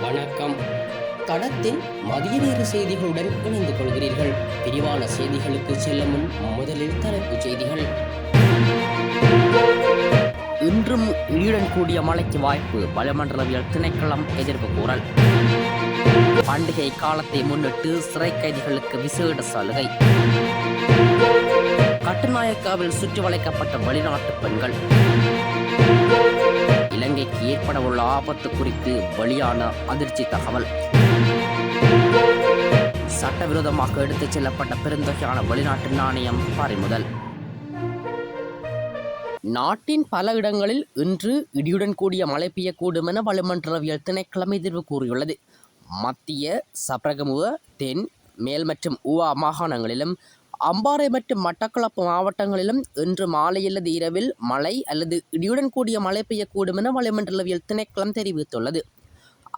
வணக்கம். தடத்தின் மதிய நேர செய்திகளுடன் இணைந்து கொள்கிறீர்கள். விரிவான செய்திகளுக்கு செல்லும் முன் முதலில் தலைப்புச் செய்திகள். இன்றும் இடியுடன் கூடிய மழைக்கு வாய்ப்பு, வளிமண்டலவியல் திணைக்களம் எதிர்ப்பு கூறல். பண்டிகை காலத்தை முன்னிட்டு சிறை கைதிகளுக்கு விசேட சலுகை. கட்டுநாயக்காவில் சுற்றி வளைக்கப்பட்ட வெளிநாட்டு பெண்கள். இலங்கைக்கு ஏற்படவுள்ள ஆபத்து குறித்து வெளியான அதிர்ச்சி தகவல். சட்டவிரோதமாக எடுத்துச் செல்லப்பட்ட பெருந்தொகையான வெளிநாட்டு நாணயம் பறிமுதல். நாட்டின் பல இடங்களில் இன்று இடியுடன் கூடிய மழை பெய்யக்கூடும் என வளிமண்டலவியல் திணைக்களம் எதிர்வு கூறியுள்ளது. மத்திய, சப்ரகமுவ, தென், மேல் மற்றும் ஊவா மாகாணங்களிலும் அம்பாறை மற்றும் மட்டக்களப்பு மாவட்டங்களிலும் இன்று மாலை அல்லது இரவில் மழை அல்லது இடியுடன் கூடிய மழை பெய்யக்கூடும் என வளிமண்டலவியல் திணைக்களம் தெரிவித்துள்ளது.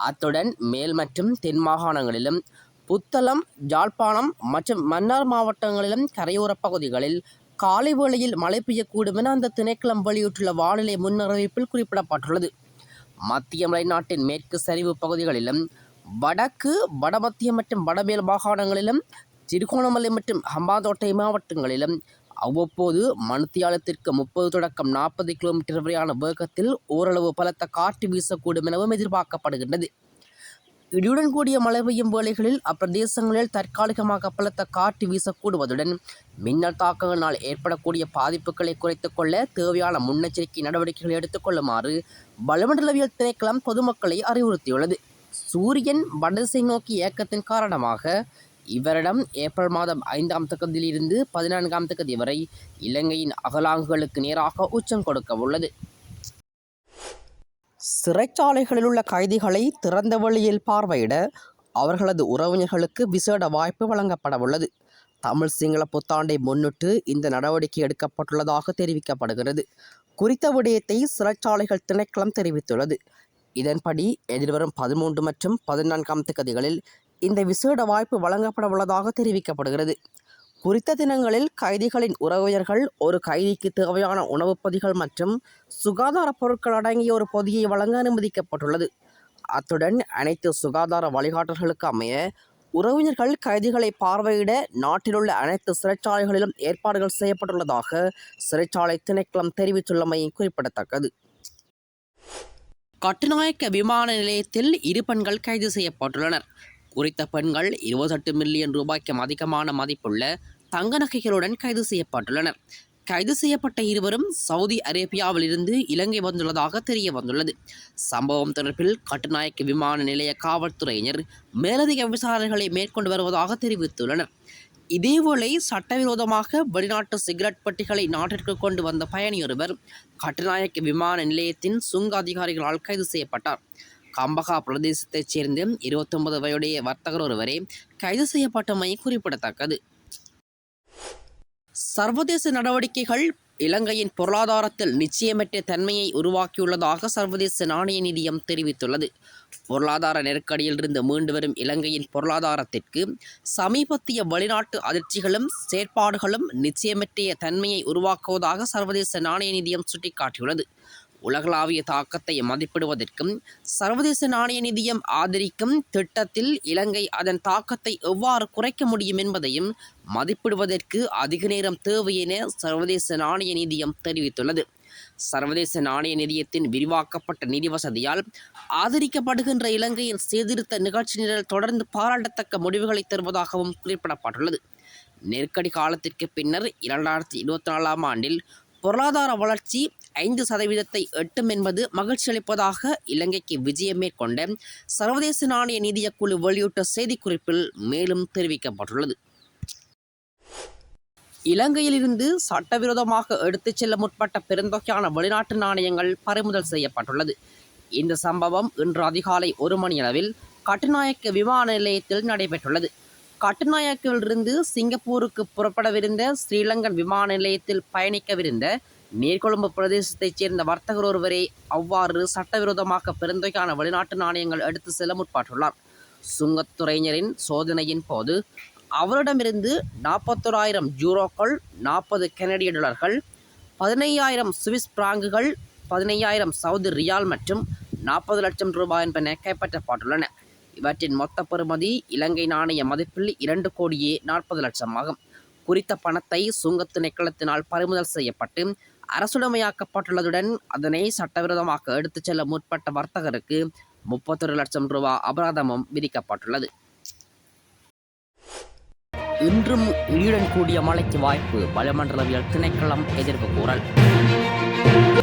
அத்துடன் மேல் மற்றும் தென் மாகாணங்களிலும் புத்தளம், யாழ்ப்பாணம் மற்றும் மன்னார் மாவட்டங்களிலும் கரையோரப் பகுதிகளில் காலை வேளையில் மழை பெய்யக்கூடும் என அந்த திணைக்களம் வெளியிட்டுள்ள வானிலை முன்னறிவிப்பில் குறிப்பிடப்பட்டுள்ளது. மத்திய மலைநாட்டின் மேற்கு சரிவு பகுதிகளிலும் வடக்கு, வடமத்திய மற்றும் வடமேல் மாகாணங்களிலும் திருகோணமலை மற்றும் ஹம்பாந்தோட்டை மாவட்டங்களிலும் அவ்வப்போது மணித்தியாலத்திற்கு 30 தொடக்கம் 40 கிலோமீட்டர் வரையான வேகத்தில் ஓரளவு பலத்த காற்று வீசக்கூடும் எனவும் எதிர்பார்க்கப்படுகின்றது. இடியுடன் கூடிய மழை பெய்யும் வேளைகளில் அப்பிரதேசங்களில் தற்காலிகமாக பலத்த காற்று வீசக்கூடுவதுடன் மின்னல் தாக்கங்களினால் ஏற்படக்கூடிய பாதிப்புகளை குறைத்துக் கொள்ள தேவையான முன்னெச்சரிக்கை நடவடிக்கைகளை எடுத்துக் கொள்ளுமாறு வளிமண்டலவியல் திணைக்களம் பொதுமக்களை அறிவுறுத்தியுள்ளது. சூரியன் வடதிசை நோக்கி இயக்கத்தின் காரணமாக இவரிடம் ஏப்ரல் மாதம் 5ஆம் தேதியிலிருந்து 14ஆம் தேதி வரை இலங்கையின் அகலாங்குகளுக்கு நேராக உச்சம் கொடுக்க உள்ளது. சிறைச்சாலைகளில் உள்ள கைதிகளை திறந்த வெளியில் பார்வையிட அவர்களது உறவினர்களுக்கு விசேட வாய்ப்பு வழங்கப்பட உள்ளது. தமிழ் சிங்கள புத்தாண்டை முன்னிட்டு இந்த நடவடிக்கை எடுக்கப்பட்டுள்ளதாக தெரிவிக்கப்படுகிறது. குறித்த விடயத்தை சிறைச்சாலைகள் திணைக்களம் தெரிவித்துள்ளது. இதன்படி எதிர்வரும் 13 மற்றும் 14ஆம் தேதிகளில் இந்த விசேட வாய்ப்பு வழங்கப்பட உள்ளதாக தெரிவிக்கப்படுகிறது. குறித்த தினங்களில் கைதிகளின் உறவினர்கள் ஒரு கைதிக்கு தேவையான உணவுப் பொதிகள் மற்றும் சுகாதார பொருட்கள் அடங்கிய ஒரு பொதியை வழங்க அனுமதிக்கப்பட்டுள்ளது. அத்துடன் அனைத்து சுகாதார வழிகாட்டல்களுக்கு அமைய உறவினர்கள் கைதிகளை பார்வையிட நாட்டிலுள்ள அனைத்து சிறைச்சாலைகளிலும் ஏற்பாடுகள் செய்யப்பட்டுள்ளதாக சிறைச்சாலை திணைக்களம் தெரிவித்துள்ளமை குறிப்பிடத்தக்கது. கட்டுநாயக்க விமான நிலையத்தில் 2 பெண்கள் கைது செய்யப்பட்டுள்ளனர். குறித்த பெண்கள் 28 மில்லியன் ரூபாய்க்கு அதிகமான மதிப்புள்ள தங்க நகைகளுடன் கைது செய்யப்பட்டுள்ளனர். கைது செய்யப்பட்ட இருவரும் சவுதி அரேபியாவில் இருந்து இலங்கை வந்துள்ளதாக தெரிய வந்துள்ளது. சம்பவம் தொடர்பில் கட்டுநாயக்க விமான நிலைய காவல்துறையினர் மேலதிக விசாரணைகளை மேற்கொண்டு வருவதாக தெரிவித்துள்ளனர். இதேவேளை சட்டவிரோதமாக வெளிநாட்டு சிகரெட் பெட்டிகளை நாட்டிற்கு கொண்டு வந்த பயணியொருவர் கட்டுநாயக்க விமான நிலையத்தின் சுங்க அதிகாரிகளால் கைது செய்யப்பட்டார். கம்பகா பிரதேசத்தைச் சேர்ந்த 29 வயதுடைய வர்த்தகர் ஒருவரே கைது செய்யப்பட்டமை குறிப்பிடத்தக்கது. சர்வதேச நடவடிக்கைகள் இலங்கையின் பொருளாதாரத்தில் நிச்சயமற்ற தன்மையை உருவாக்கியுள்ளதாக சர்வதேச நாணய நிதியம் தெரிவித்துள்ளது. பொருளாதார நெருக்கடியிலிருந்து மீண்டு வரும் இலங்கையின் பொருளாதாரத்திற்கு சமீபத்திய வெளிநாட்டு அதிர்ச்சிகளும் செயற்பாடுகளும் நிச்சயமற்ற தன்மையை உருவாக்குவதாக சர்வதேச நாணய நிதியம் சுட்டிக்காட்டியுள்ளது. உலகளாவிய தாக்கத்தை மதிப்பிடுவதற்கும் சர்வதேச நாணய நிதியம் ஆதரிக்கும் திட்டத்தில் இலங்கை அதன் தாக்கத்தை எவ்வாறு குறைக்க முடியும் என்பதையும் மதிப்பிடுவதற்கு அதிக நேரம் தேவை என சர்வதேச நாணய நிதியம் தெரிவித்துள்ளது. சர்வதேச நாணய நிதியத்தின் விரிவாக்கப்பட்ட நிதி வசதியால் ஆதரிக்கப்படுகின்ற இலங்கையின் சீர்திருத்த நிகழ்ச்சி நிரல் தொடர்ந்து பாராட்டத்தக்க முடிவுகளை தருவதாகவும் குறிப்பிடப்பட்டுள்ளது. நெருக்கடி காலத்திற்கு பின்னர் 2024ஆம் ஆண்டில் பொருளாதார வளர்ச்சி 5% எட்டும் என்பது மகிழ்ச்சி அளிப்பதாக இலங்கைக்கு விஜயம் மேற்கொண்ட சர்வதேச நாணய நிதிய குழு வெளியிட்ட செய்திக்குறிப்பில் மேலும் தெரிவிக்கப்பட்டுள்ளது. இலங்கையிலிருந்து சட்டவிரோதமாக எடுத்துச் செல்ல முற்பட்ட பெருந்தொகையான வெளிநாட்டு நாணயங்கள் பறிமுதல் செய்யப்பட்டுள்ளது. இந்த சம்பவம் இன்று அதிகாலை 1 மணியளவில் கட்டுநாயக்க விமான நிலையத்தில் நடைபெற்றுள்ளது. கட்டுநாயக்கிலிருந்து சிங்கப்பூருக்கு புறப்படவிருந்த ஸ்ரீலங்கன் விமான நிலையத்தில் பயணிக்கவிருந்த நீர்கொழும்பு பிரதேசத்தைச் சேர்ந்த வர்த்தகர் ஒருவரே அவ்வாறு சட்டவிரோதமாக பெருந்தொகையான வெளிநாட்டு நாணயங்கள் எடுத்து செல்ல முற்பட்டுள்ளார். சுங்கத்துறையினரின் சோதனையின் போது அவரிடமிருந்து 41,000 யூரோக்கள், 40 கனடிய டாலர்கள், 15,000 சுவிஸ் பிராங்குகள், 15,000 சவுதி ரியால் மற்றும் 40 லட்சம் ரூபாய் என்பன கைப்பற்றப்பட்டுள்ளன. இவற்றின் மொத்த பெறுமதி இலங்கை நாணய மதிப்பில் 2 கோடியே 40 லட்சம் ஆகும். குறித்த பணத்தை சுங்கத் திணைக்களத்தினால் பறிமுதல் செய்யப்பட்டு அரசுடைமையாக்கப்பட்டுள்ளதுடன் அதனை சட்டவிரோதமாக எடுத்துச் செல்ல முற்பட்ட வர்த்தகருக்கு 31 லட்சம் ரூபாய் அபராதமும் விதிக்கப்பட்டுள்ளது. இன்றும் இடியுடன் கூடிய மழைக்கு வாய்ப்பு, வளிமண்டலவியல் திணைக்களம் எதிர்ப்பு கூறல்.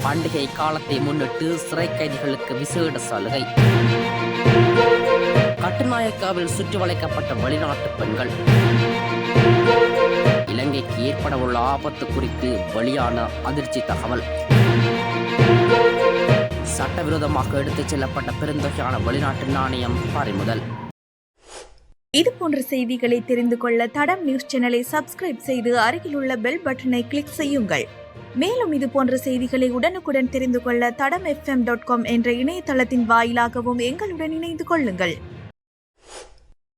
பண்டிகை காலத்தை முன்னிட்டு சிறை கைதிகளுக்கு விசேட சலுகை. கட்டுநாயக்காவில் சுற்றி வளைக்கப்பட்ட வெளிநாட்டு பெண்கள். இலங்கைக்கு ஏற்படவுள்ள ஆபத்து குறித்து வெளியான அதிர்ச்சி தகவல். சட்டவிரோதமாக எடுத்துச் செல்லப்பட்ட பெருந்தொகையான வெளிநாட்டு நாணயம் பறிமுதல். இது போன்ற செய்திகளை தெரிந்து கொள்ள தடம் நியூஸ் சேனலை சப்ஸ்கிரைப் செய்து அருகில் உள்ள பெல் பட்டனை கிளிக் செய்யுங்கள். மேலும் இது போன்ற செய்திகளை உடனுக்குடன் தெரிந்து கொள்ள தடம் FM.com என்ற இணையதளத்தின் வாயிலாகவும் எங்களுடன் இணைந்து கொள்ளுங்கள்.